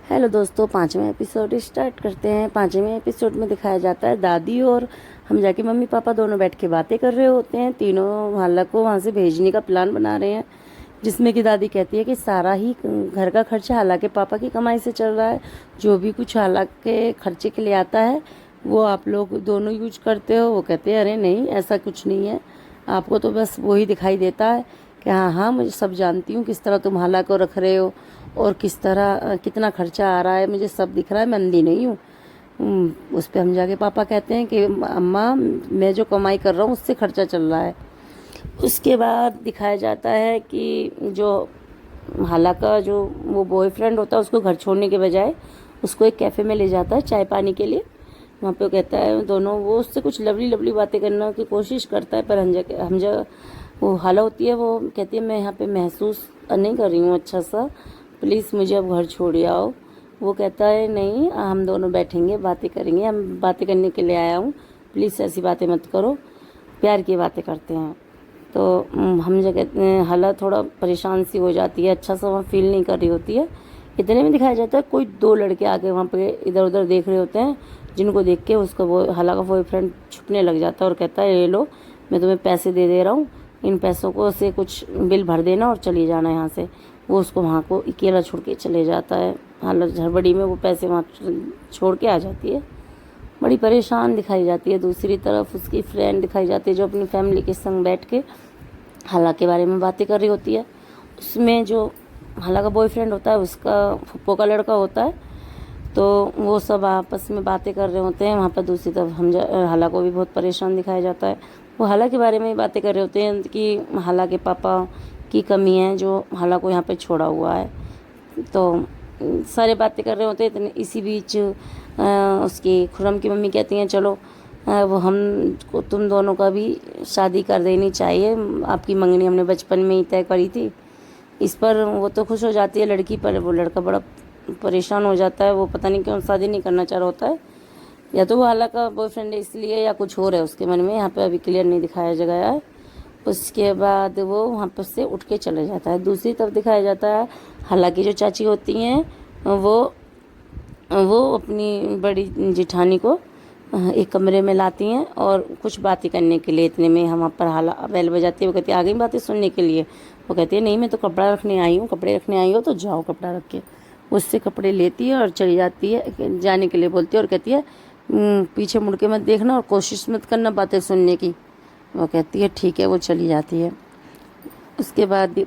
Hello दोस्तों, 5वां episode start करते हैं। 5वें एपिसोड में दिखाया जाता है दादी और हमजा के मम्मी पापा दोनों बैठ के बातें कर रहे होते हैं। तीनों हालक को वहाँ से भेजने का प्लान बना रहे हैं, जिसमें कि दादी कहती है कि सारा ही घर का खर्चा हालाके पापा की कमाई से चल रहा है। जो भी कुछ हालाक के खर्चे के लिए आता है वो आप लोग दोनों यूज करते हो। वो कहते हैं अरे नहीं, ऐसा कुछ नहीं है, आपको तो बस वही दिखाई देता है कि हाँ हाँ मुझे सब जानती हूँ किस तरह तुम हाला को रख रहे हो और किस तरह कितना खर्चा आ रहा है, मुझे सब दिख रहा है, मैं अंधी नहीं हूँ। उस पर हम जाके पापा कहते हैं कि अम्मा मैं जो कमाई कर रहा हूँ उससे खर्चा चल रहा है। उसके बाद दिखाया जाता है कि जो हाला का जो वो बॉयफ्रेंड होता है उसको घर छोड़ने के बजाय उसको एक कैफ़े में ले जाता है चाय पानी के लिए। वहाँ पे वो कहता है दोनों वो उससे कुछ लवली लवली बातें करने की कोशिश करता है, पर हमजा वो हाला होती है, वो कहती है मैं यहाँ पे महसूस नहीं कर रही हूँ अच्छा सा, प्लीज़ मुझे अब घर छोड़ आओ। वो कहता है नहीं, हम दोनों बैठेंगे बातें करेंगे, हम बातें करने के लिए आया हूँ, प्लीज़ ऐसी बातें मत करो, प्यार की बातें करते हैं। तो हम जो कहते हैं हाला थोड़ा परेशान सी हो जाती है, अच्छा सा वहाँ फील नहीं कर रही होती है। इतने में दिखाया जाता है कोई 2 लड़के आके वहाँ पे इधर उधर देख रहे होते हैं, जिनको देख के उसका वो हाला का बॉयफ्रेंड छुपने लग जाता है और कहता है ये लो मैं तुम्हें पैसे दे दे रहा हूँ, इन पैसों को से कुछ बिल भर देना और चली जाना यहाँ से। वो उसको वहाँ को अकेला छोड़ के चले जाता है। हालत हड़बड़ी में वो पैसे वहाँ छोड़ के आ जाती है, बड़ी परेशान दिखाई जाती है। दूसरी तरफ उसकी फ्रेंड दिखाई जाती है जो अपनी फैमिली के संग बैठ के हाला के बारे में बातें कर रही होती है। उसमें जो हाला का बॉयफ्रेंड होता है उसका फुप्पो का लड़का होता है, तो वो सब आपस में बातें कर रहे होते हैं। वहाँ पर दूसरी तरफ हम हाला को भी बहुत परेशान दिखाया जाता है। वो हाला के बारे में ही बातें कर रहे होते हैं कि हाला के पापा की कमी है जो हाला को यहाँ पे छोड़ा हुआ है। तो सारे बातें कर रहे होते हैं। इतने इसी बीच उसकी खुर्रम की मम्मी कहती हैं चलो वो हम को तुम दोनों का भी शादी कर देनी चाहिए, आपकी मंगनी हमने बचपन में ही तय करी थी। इस पर वो तो खुश हो जाती है लड़की, पर वो लड़का बड़ा परेशान हो जाता है। वो पता नहीं क्यों शादी नहीं करना चाह रहा होता है, या तो वो हाला का बॉयफ्रेंड है इसलिए या कुछ और है उसके मन में, यहाँ पे अभी क्लियर नहीं दिखाया गया है। उसके बाद वो वहाँ पर से उठ के चले जाता है। दूसरी तरफ दिखाया जाता है हाला की जो चाची होती हैं वो अपनी बड़ी जिठानी को एक कमरे में लाती हैं और कुछ बातें करने के लिए। इतने में हम पर हाला बेल बजाती है। वो कहती है आ गई बातें सुनने के लिए। वो कहती है नहीं मैं तो कपड़ा रखने आई हूँ, कपड़े रखने आई हो तो जाओ कपड़ा रख के। उससे कपड़े लेती है और चली जाती है, जाने के लिए बोलती है और कहती है पीछे मुड़ के मत देखना और कोशिश मत करना बातें सुनने की। वो कहती है ठीक है, वो चली जाती है। उसके बाद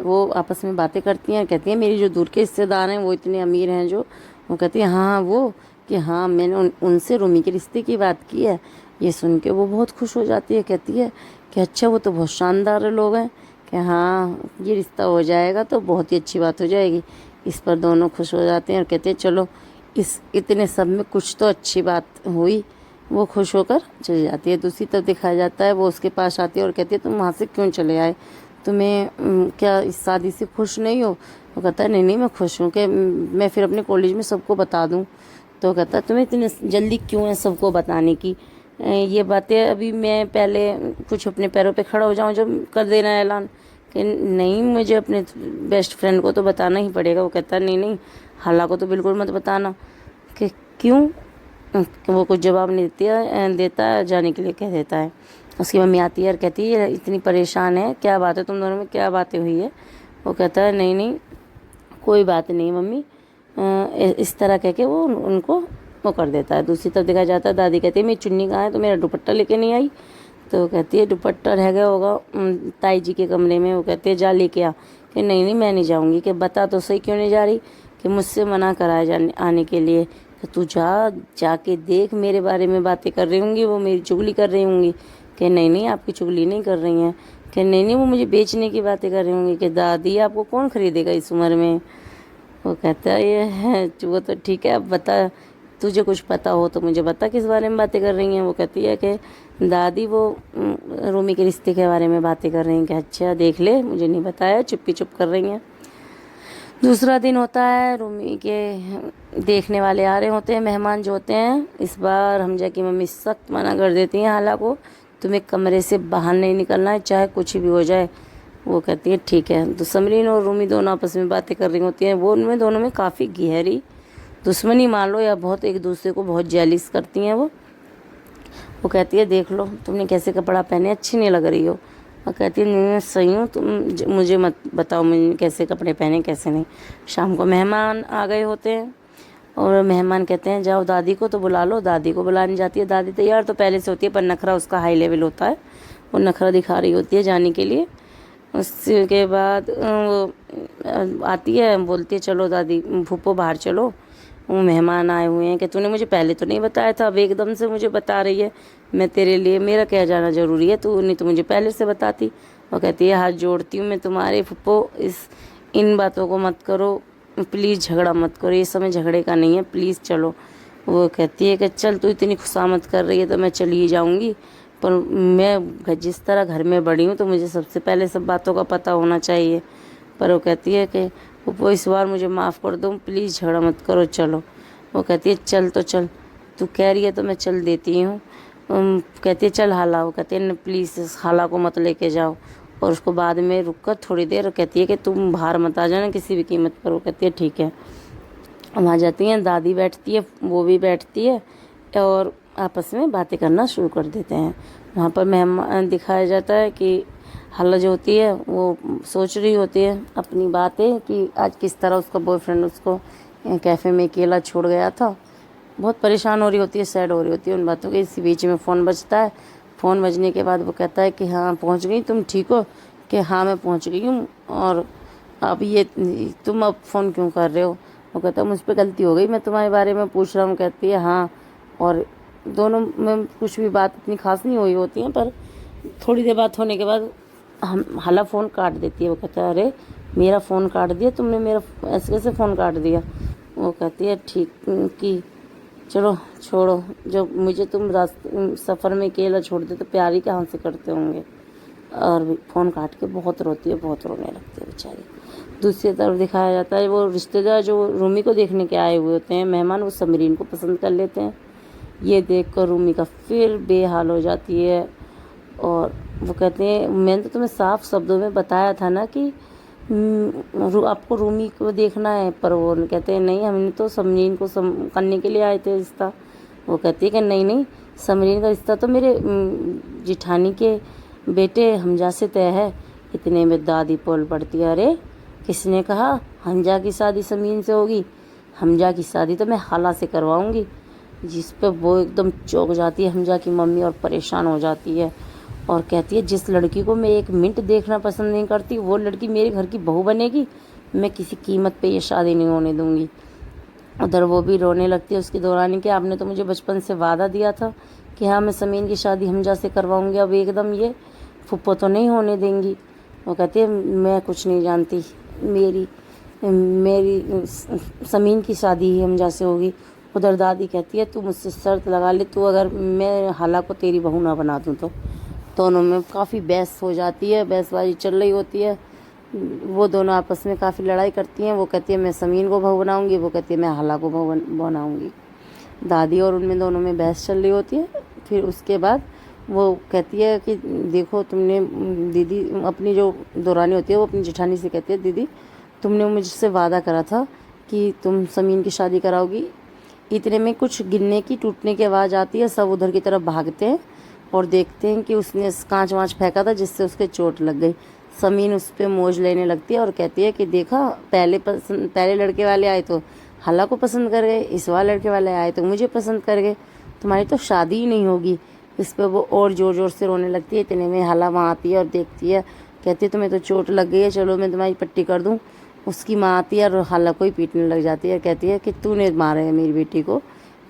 वो आपस में बातें करती हैं, कहती हैं मेरी जो दूर के रिश्तेदार हैं वो इतने अमीर हैं जो। वो कहती है हाँ वो कि हाँ मैंने उनसे रूमी के रिश्ते की बात की है। ये सुन के वो बहुत खुश हो जाती है, कहती है कि अच्छा वो तो बहुत शानदार लोग हैं, कि हाँ ये रिश्ता हो जाएगा तो बहुत ही अच्छी बात हो जाएगी। इस पर दोनों खुश हो जाते हैं और कहते हैं चलो इस इतने सब में कुछ तो अच्छी बात हुई। वो खुश होकर चली जाती है। दूसरी तरफ दिखाया जाता है वो उसके पास आती है और कहती है तुम वहाँ से क्यों चले आए, तुम्हें क्या इस शादी से खुश नहीं हो। वो कहता है नहीं नहीं मैं खुश हूँ, कि मैं फिर अपने कॉलेज में सबको बता दूँ। तो कहता है तुम्हें इतनी जल्दी क्यों है सबको बताने की, ये बातें अभी मैं पहले कुछ अपने पैरों पे खड़ा हो जाऊँ जब कर देना ऐलान, कि नहीं मुझे अपने बेस्ट फ्रेंड को तो बताना ही पड़ेगा। वो कहता है नहीं नहीं हाला को तो बिल्कुल मत बताना। कि क्यों, कि वो कुछ जवाब नहीं देता जाने के लिए कह देता है। उसकी मम्मी आती है और कहती है इतनी परेशान है, क्या बात है तुम दोनों में, क्या बातें हुई है। वो कहता है नहीं नहीं कोई बात नहीं मम्मी, इस तरह कह के वो उनको वो कर देता है। दूसरी तरफ देखा जाता है दादी कहती है मेरी चुन्नी कहाँ है, तो मेरा दुपट्टा लेके नहीं आई। तो कहती है दुपट्टा रह गया होगा ताई जी के कमरे में। वो कहते हैं जा लेके आ। कि नहीं नहीं मैं नहीं जाऊँगी। कि बता तो सही क्यों नहीं जा रही। कि मुझसे मना कराया जाने आने के लिए। कि तू जाके देख मेरे बारे में बातें कर रही होंगी, वो मेरी चुगली कर रही होंगी। कि नहीं नहीं आपकी चुगली नहीं कर रही हैं। कि नहीं नहीं वो मुझे बेचने की बातें कर रही होंगी। कि दादी आपको कौन खरीदेगा इस उम्र में। वो कहता है ये है वो तो ठीक है, अब बता तुझे कुछ पता हो तो मुझे बता किस बारे में बातें कर रही हैं। वो कहती है कि दादी वो रूमी के रिश्ते के बारे में बातें कर रही हैं। कि अच्छा देख ले मुझे नहीं बताया, चुप्पी चुप कर रही हैं। दूसरा दिन होता है, रूमी के देखने वाले आ रहे होते हैं, मेहमान जो होते हैं। इस बार हमजा की मम्मी सख्त मना कर देती हैं हाला को, तुम्हें कमरे से बाहर नहीं निकलना है चाहे कुछ भी हो जाए। वो कहती है ठीक है। तो समरीन और रूमी दोनों आपस में बातें कर रही होती हैं। वो उनमें दोनों में काफ़ी गहरी दुश्मनी मान लो या बहुत एक दूसरे को बहुत जेलिस करती हैं वो कहती है देख लो तुमने कैसे कपड़ा पहने, अच्छी नहीं लग रही हो। और कहती है नहीं मैं सही हूँ, तुम मुझे मत बताओ मुझे कैसे कपड़े पहने कैसे नहीं। शाम को मेहमान आ गए होते हैं और मेहमान कहते हैं जाओ दादी को तो बुला लो। दादी को बुलाने जाती है। दादी तैयार तो पहले से होती है पर नखरा उसका हाई लेवल होता है, वो नखरा दिखा रही होती है जाने के लिए। उसके बाद वो आती है, बोलती है चलो दादी फूफो बाहर चलो, वो मेहमान आए हुए हैं कि तूने मुझे पहले तो नहीं बताया था, अब एकदम से मुझे बता रही है। मैं तेरे लिए मेरा क्या जाना ज़रूरी है, तू नहीं तो मुझे पहले से बताती। वो कहती है हाथ जोड़ती हूँ मैं तुम्हारे फूफो, इन बातों को मत करो प्लीज़, झगड़ा मत करो, ये समय झगड़े का नहीं है, प्लीज़ चलो। वो कहती है कि चल तू इतनी खुशामद कर रही है तो मैं चली ही जाऊँगी, पर मैं जिस तरह घर में बड़ी हूँ तो मुझे सबसे पहले सब बातों का पता होना चाहिए। पर वो कहती है कि वो इस बार मुझे माफ़ कर दो, प्लीज़ झगड़ा मत करो चलो। वो कहती है चल तो चल, तू कह रही है तो मैं चल देती हूँ। कहती है चल हाला। वो कहती है प्लीज़ हाला को मत लेके जाओ। और उसको बाद में रुक कर थोड़ी देर कहती है कि तुम बाहर मत आ जाना किसी भी कीमत पर। वो कहती है ठीक है। वहाँ जाती हैं, दादी बैठती है, वो भी बैठती है और आपस में बातें करना शुरू कर देते हैं। वहाँ पर मेहमान दिखाया जाता है कि हाला जो होती है वो सोच रही होती है अपनी बातें कि आज किस तरह उसका बॉयफ्रेंड उसको कैफ़े में अकेला छोड़ गया था। बहुत परेशान हो रही होती है, सैड हो रही होती है उन बातों के। इसी बीच में फ़ोन बजता है। फ़ोन बजने के बाद वो कहता है कि हाँ पहुँच गई, तुम ठीक हो? कि हाँ मैं पहुँच गई हूँ, और अब ये तुम अब फ़ोन क्यों कर रहे हो? वो कहता है मुझ पर गलती हो गई, मैं तुम्हारे बारे में पूछ रहा हूँ। कहती है हाँ। और दोनों में कुछ भी बात इतनी खास नहीं हुई होती है, पर थोड़ी देर बात होने के बाद हम हाला फ़ोन काट देती है। वो कहता है अरे मेरा फ़ोन काट दिया तुमने, मेरा ऐसे कैसे फ़ोन काट दिया? वो कहती है ठीक कि चलो छोड़ो, जब मुझे तुम रास्ते सफ़र में अकेला छोड़ दे तो प्यार ही कहाँ से करते होंगे। और फ़ोन काट के बहुत रोती है, बहुत रोने लगती है बेचारी। दूसरी तरफ दिखाया जाता है वो रिश्तेदार जो रूमी को देखने के आए हुए होते हैं मेहमान, वो समरीन को पसंद कर लेते हैं। ये देखकर रूमी का फिर बेहाल हो जाती है और वो कहते हैं मैंने तो तुम्हें साफ शब्दों में बताया था ना कि आपको रूमी को देखना है, पर वो कहते हैं नहीं हमने तो समरीन को करने के लिए आए थे रिश्ता। वो कहती है कि नहीं नहीं, समरीन का रिश्ता तो मेरे जिठानी के बेटे हमजा से तय है। इतने में दादी बोल पड़ती है अरे किसने कहा हमजा की शादी समरीन से होगी? हमजा की शादी तो मैं हाला से करवाऊंगी। जिस पर वो एकदम चौंक जाती है हमजा की मम्मी और परेशान हो जाती है और कहती है जिस लड़की को मैं एक मिनट देखना पसंद नहीं करती वो लड़की मेरे घर की बहू बनेगी, मैं किसी कीमत पे ये शादी नहीं होने दूंगी। उधर वो भी रोने लगती है उसके दौरान कि आपने तो मुझे बचपन से वादा दिया था कि हाँ मैं समरीन की शादी हमजा से करवाऊंगी, अब एकदम ये फुप्पो तो नहीं होने देंगी। वो कहती है मैं कुछ नहीं जानती, मेरी समरीन की शादी ही हमजा से होगी। उधर दादी कहती है तू मुझसे शर्त लगा ले, तू अगर मैं हाला को तेरी बहू ना बना दूँ तो। दोनों में काफ़ी बहस हो जाती है, बहसबाजी चल रही होती है। वो दोनों आपस में काफ़ी लड़ाई करती हैं। वो कहती है मैं समरीन को बहू बनाऊंगी, वो कहती है मैं हाला को बहू बनाऊंगी। दादी और उनमें दोनों में बहस चल रही होती है। फिर उसके बाद वो कहती है कि देखो तुमने दीदी अपनी जो दौरानी होती है वो अपनी जेठानी से कहती है दीदी तुमने मुझसे वादा करा था कि तुम समरीन की शादी कराओगी। इतने में कुछ गिरने की टूटने की आवाज़ आती है, सब उधर की तरफ भागते हैं और देखते हैं कि उसने कांच वाँच फेंका था जिससे उसके चोट लग गई। समरीन उस पर मौज लेने लगती है और कहती है कि देखा पहले लड़के वाले आए तो हाला को पसंद कर गए, इस बार लड़के वाले आए तो मुझे पसंद कर गए, तुम्हारी तो शादी ही नहीं होगी। इस पर वो और ज़ोर ज़ोर से रोने लगती है। इतने में हाला वहाँ आती है और देखती है, कहती है तुम्हें तो चोट लग गई है, चलो मैं तुम्हारी पट्टी कर दूँ। उसकी माँ आती है और हाला को ही पीटने लग जाती है, कहती है कि तूने मारा है मेरी बेटी को।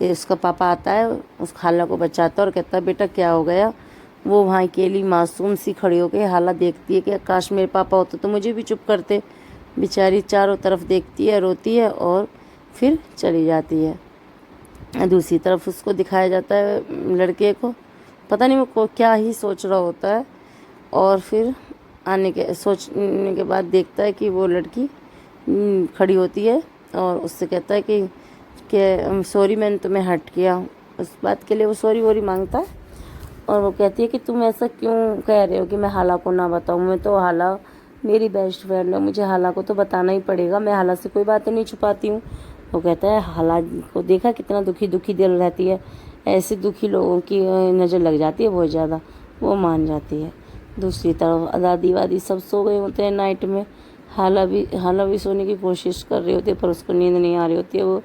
ये उसका पापा आता है, उस हाला को बचाता है और कहता है बेटा क्या हो गया? वो वहाँ अकेली मासूम सी खड़ी होकर हाला देखती है कि काश मेरे पापा होते तो मुझे भी चुप करते। बेचारी चारों तरफ देखती है, रोती है और फिर चली जाती है। दूसरी तरफ उसको दिखाया जाता है लड़के को, पता नहीं वो क्या ही सोच रहा होता है, और फिर सोचने के बाद देखता है कि वो लड़की खड़ी होती है और उससे कहता है कि सॉरी मैंने तुम्हें हर्ट किया। उस बात के लिए वो सॉरी वोरी मांगता है और वो कहती है कि तुम ऐसा क्यों कह रहे हो कि मैं हाला को ना बताऊं? मैं तो हाला मेरी बेस्ट फ्रेंड है, मुझे हाला को तो बताना ही पड़ेगा, मैं हाला से कोई बातें नहीं छुपाती हूँ। وہ کہتا ہے حالات کو دیکھا کتنا دکھی دکھی دل رہتی ہے، ایسے دکھی لوگوں کی نظر لگ جاتی ہے بہت زیادہ، وہ مان جاتی ہے۔ دوسری طرف دادی وادی سب سو گئے ہوتے ہیں نائٹ میں، حالہ بھی سونے کی کوشش کر رہی ہوتی ہے پر اس کو نیند نہیں آ رہی ہوتی ہے۔ وہ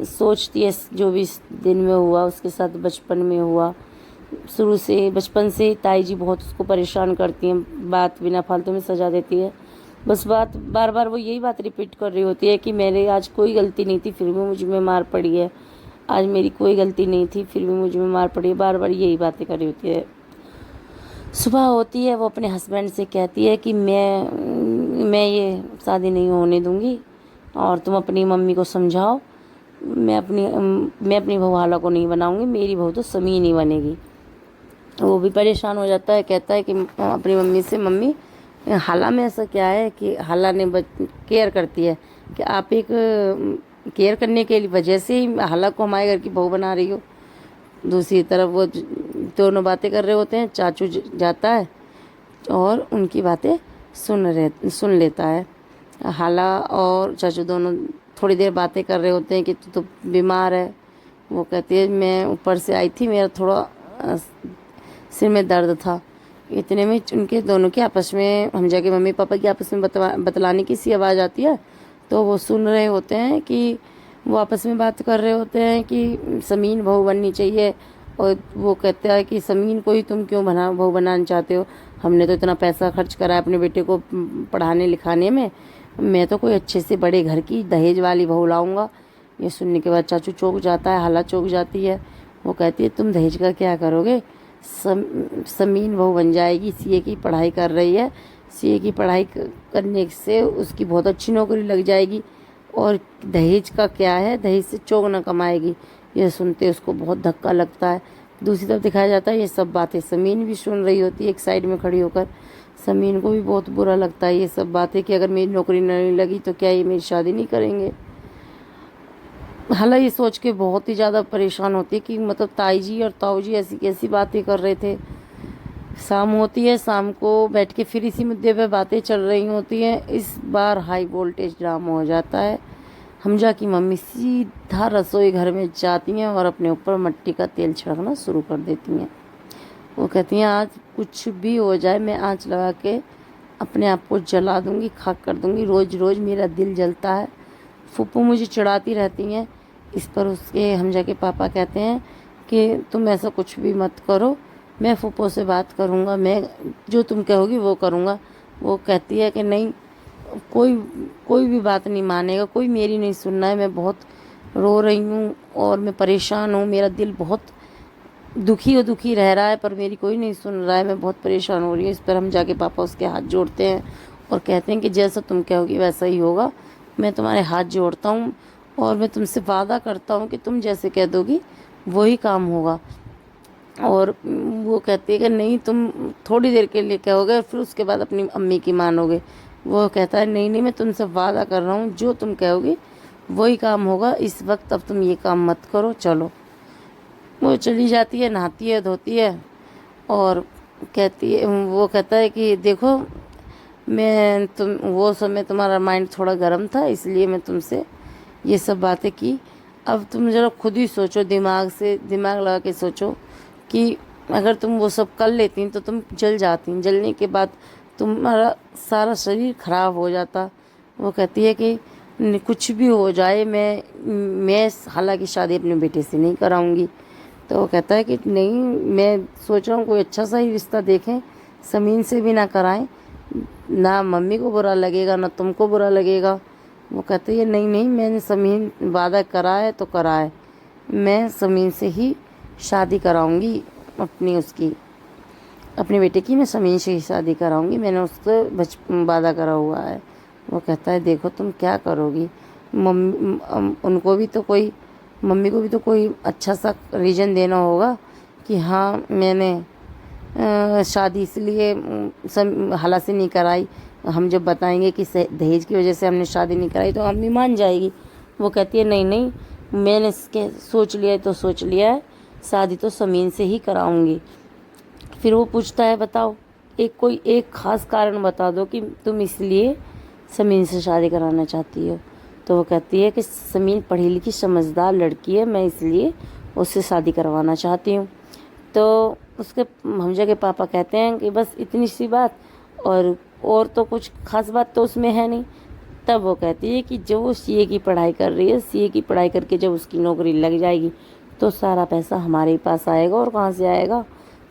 سوچتی ہے جو بھی اس دن میں ہوا اس کے ساتھ، بچپن میں ہوا، شروع سے بچپن سے تائی جی بہت اس کو پریشان کرتی ہیں، بات بنا فالتو میں سجا دیتی ہے، بس بار بار وہ یہی بات ریپیٹ کر رہی ہوتی ہے کہ میرے آج کوئی غلطی نہیں تھی پھر بھی مجھ میں مار پڑی ہے، آج میری کوئی غلطی نہیں تھی پھر بھی مجھ میں مار پڑی ہے، بار بار یہی باتیں کر رہی ہوتی ہے۔ صبح ہوتی ہے، وہ اپنے ہسبینڈ سے کہتی ہے کہ میں یہ شادی نہیں ہونے دوں گی اور تم اپنی ممی کو سمجھاؤ، میں اپنی بہو حالہ کو نہیں بناؤں گی، میری بہو تو سمین ہی بنے گی۔ وہ بھی پریشان ہو جاتا ہے، کہتا ہے کہ اپنی ممی سے، ممی حالہ میں ایسا کیا ہے کہ حالہ نے کیئر کرتی ہے کہ آپ ایک کیئر کرنے کے وجہ سے ہی حالہ کو ہمارے گھر کی بہو بنا رہی ہو۔ دوسری طرف وہ دونوں باتیں کر رہے ہوتے ہیں، چاچو جاتا ہے اور ان کی باتیں سن لیتا ہے۔ حالہ اور چاچو دونوں تھوڑی دیر باتیں کر رہے ہوتے ہیں کہ تو بیمار ہے۔ وہ کہتی ہے میں اوپر سے آئی تھی، میرا تھوڑا سر میں درد تھا۔ اتنے میں ان کے دونوں کے آپس میں، حمزہ کے ممی پاپا کی آپس میں بتلانے کی سی آواز آتی ہے، تو وہ سن رہے ہوتے ہیں کہ وہ آپس میں بات کر رہے ہوتے ہیں کہ سمین بہو بننی چاہیے، اور وہ کہتا ہے کہ سمین کو ہی تم کیوں بہو بنانا چاہتے ہو، ہم نے تو اتنا پیسہ خرچ کرا ہے اپنے بیٹے کو پڑھانے لکھانے میں تو کوئی اچھے سے بڑے گھر کی دہیج والی بہو لاؤں گا۔ یہ سننے کے بعد چاچو چونک جاتا ہے، حالہ چونک جاتی ہے۔ وہ کہتی ہے تم دہیج کا کیا کرو گے، سمین بہو بن جائے گی، سی اے کی پڑھائی کر رہی ہے، سی اے کی پڑھائی کرنے سے اس کی بہت اچھی نوکری لگ جائے گی، اور دہیج کا کیا ہے، دہیج سے چوگ نہ کمائے گی۔ یہ سنتے اس کو بہت دھکا لگتا ہے۔ دوسری طرف دکھایا جاتا ہے یہ سب باتیں سمین بھی سن رہی ہوتی ہے ایک سائڈ میں کھڑی ہو کر۔ سمین کو بھی بہت برا لگتا ہے یہ سب باتیں کہ اگر میری نوکری نہیں لگی تو کیا یہ میری شادی نہیں کریں گے۔ حالہ یہ سوچ کے بہت ہی زیادہ پریشان ہوتی ہے کہ مطلب تائی جی اور تاؤ جی ایسی کیسی باتیں کر رہے تھے۔ شام ہوتی ہے، شام کو بیٹھ کے پھر اسی مدعے پہ باتیں چل رہی ہوتی ہیں۔ اس بار ہائی وولٹیج ڈرامہ ہو جاتا ہے۔ حمزہ کی ممی سیدھا رسوئی گھر میں جاتی ہیں اور اپنے اوپر مٹی کا تیل چھڑکنا شروع کر دیتی ہیں۔ وہ کہتی ہیں آج کچھ بھی ہو جائے میں آنچ لگا کے اپنے آپ کو جلا دوں گی، خاک کر دوں گی، روز روز میرا دل جلتا ہے۔ پھوپھو مجھے چڑھاتی رہتی ہیں۔ اس پر اس کے حمزہ کے پاپا کہتے ہیں کہ تم ایسا کچھ بھی مت کرو، میں پھوپھو سے بات کروں گا، میں جو تم کہو گی وہ کروں گا۔ وہ کہتی ہے کہ نہیں، کوئی بھی بات نہیں مانے گا، کوئی میری نہیں سننا ہے، میں بہت رو رہی ہوں اور میں پریشان ہوں، میرا دل بہت دکھی رہ رہا ہے پر میری کوئی نہیں سن رہا ہے، میں بہت پریشان ہو رہی ہوں۔ اس پر حمزہ کے پاپا اس کے ہاتھ جوڑتے ہیں اور کہتے ہیں کہ جیسا تم کہو گی ویسا ہی ہوگا، میں تمہارے ہاتھ جوڑتا ہوں اور میں تم سے وعدہ کرتا ہوں کہ تم جیسے کہہ دو گی وہی کام ہوگا۔ اور وہ کہتی ہے کہ نہیں، تم تھوڑی دیر کے لیے کہو گے اور پھر اس کے بعد اپنی امی کی مانو گے۔ وہ کہتا ہے نہیں، میں تم سے وعدہ کر رہا ہوں، جو تم کہو گی وہی کام ہوگا، اس وقت اب تم یہ کام مت کرو، چلو۔ وہ چلی جاتی ہے، نہاتی ہے، دھوتی ہے اور وہ کہتا ہے کہ دیکھو وہ سمے تمہارا مائنڈ تھوڑا گرم تھا، اس لیے میں تم سے یہ سب باتیں کی، اب تم ذرا خود ہی سوچو، دماغ لگا کے سوچو کہ اگر تم وہ سب کر لیتی تو تم جل جاتی، جلنے کے بعد تمہارا سارا شریر خراب ہو جاتا۔ وہ کہتی ہے کہ کچھ بھی ہو جائے میں حالہ کی شادی اپنے بیٹے سے نہیں کراؤں گی۔ تو وہ کہتا ہے کہ نہیں، میں سوچ رہا ہوں کوئی اچھا سا ہی رشتہ دیکھیں، سمین سے بھی نہ کرائیں، نہ ممی کو برا لگے گا نہ تم کو برا لگے گا۔ وہ کہتے ہیں نہیں، میں نے سمین وعدہ کرا ہے تو کرا ہے، میں سمین سے ہی شادی کراؤں گی، اپنے بیٹے کی میں سمین سے ہی شادی کراؤں گی، میں نے اس سے وعدہ کرا ہوا ہے۔ وہ کہتا ہے دیکھو تم کیا کرو گی، ممی کو بھی تو کوئی اچھا سا ریزن دینا ہوگا کہ ہاں میں نے شادی اس لیے حالہ سے نہیں کرائی، ہم جب بتائیں گے کہ دہیج کی وجہ سے ہم نے شادی نہیں کرائی تو امی مان جائے گی۔ وہ کہتی ہے نہیں، میں نے سوچ لیا ہے، شادی تو سمین سے ہی کراؤں گی۔ پھر وہ پوچھتا ہے بتاؤ کوئی ایک خاص کارن بتا دو کہ تم اس لیے سمین سے شادی کرانا چاہتی ہو۔ تو وہ کہتی ہے کہ سمین پڑھی لکھی سمجھدار لڑکی ہے، میں اس لیے اس سے شادی کروانا چاہتی ہوں۔ تو اس کے حمزہ کے پاپا کہتے ہیں کہ بس اتنی سی بات، اور تو کچھ خاص بات تو اس میں ہے نہیں۔ تب وہ کہتی ہے کہ جو وہ سی اے کی پڑھائی کر رہی ہے، سی اے کی پڑھائی کر کے جب اس کی نوکری لگ جائے گی تو سارا پیسہ ہمارے پاس آئے گا، اور کہاں سے آئے گا،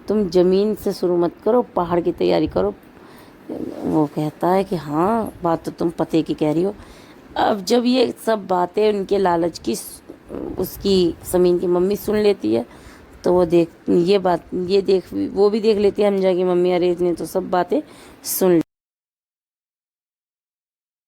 تم زمین سے شروع مت کرو، پہاڑ کی تیاری کرو۔ وہ کہتا ہے کہ ہاں بات تو تم پتے کی کہہ رہی ہو۔ اب جب یہ سب باتیں ان کے لالچ کی اس کی سمین کی ممی سن لیتی ہے تو وہ وہ بھی دیکھ لیتی ہے حمزہ کی ممی، ارے اس نے تو سب باتیں سن لی۔